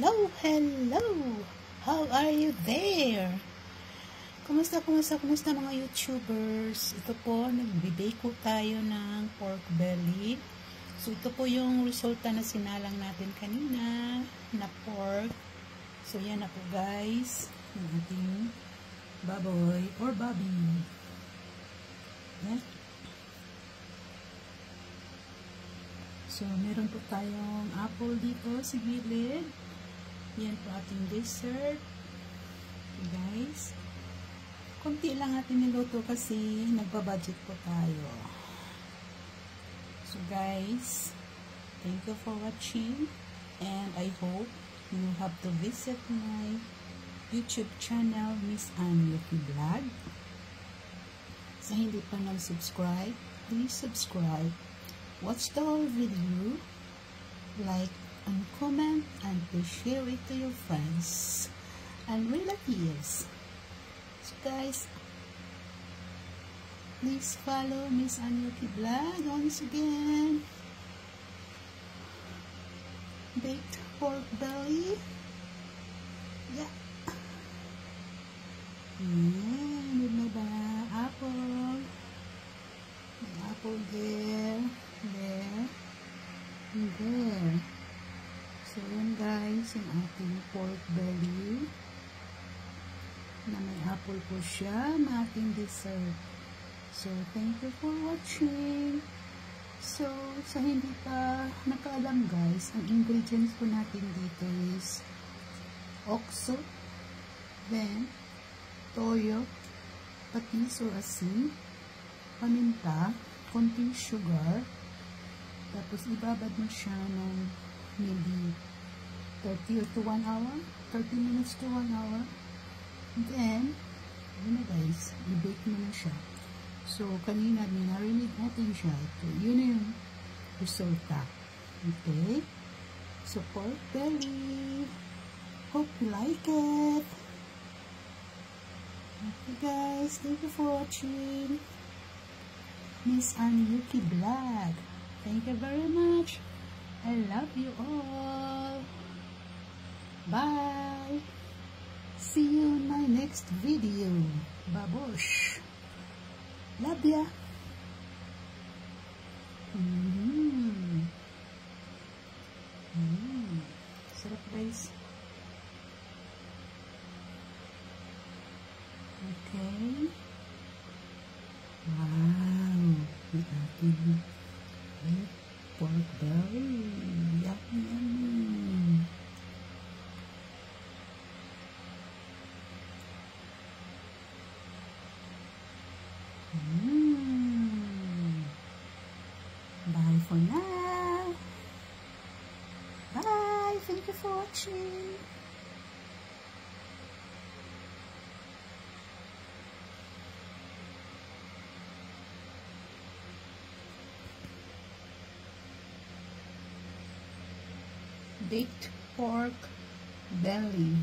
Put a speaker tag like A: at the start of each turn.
A: Hello, hello! How are you there? Kumusta mga YouTubers? Ito po, nagbibake po tayo ng pork belly. So, ito po yung resulta na sinalang natin kanina na pork. So, yan na po guys, yung ating baboy or babi. Yan. So, meron po tayong apple dito sa gilid. Yan po ating dessert. Okay, guys. Kunti lang ating niluto kasi nagpa-budget po tayo. So, guys, thank you for watching. And I hope you have to visit my YouTube channel, Miss Ann Yuki Vlog. Sa hindi pa nag-subscribe, please subscribe. Watch the whole video, like and comment, and please share it to your friends and relatives. So guys, please follow Miss Ann Yuki Vlog once again. Baked pork belly. Yeah. Need na ba? Apple. May apple there. There. And there. So, yun guys, yung ating pork belly. Na may apple po siya na ating dessert. So, thank you for watching. So, sa hindi pa nakaalam guys, ang ingredients po natin dito is okso, then toyo, patis or asin, paminta, konting sugar, tapos ibabad mo siya ng maybe 30 to 1 hour, 30 minutes to 1 hour. Then, yun na guys, i-bake mo na siya. So, kanina, minarinig natin siya. Ito, yun na yung resulta. Okay? So, pork belly. Hope you like it. Okay guys, thank you for watching Miss Ann Yuki Vlog. Thank you very much. I love you all. Bye. See you in my next video. Babush. Love ya. Sarap guys. Okay. Wow. Yung ating pork belly. Yummy, yummy. Bye for now. Bye. Thank you for watching. Baked pork belly.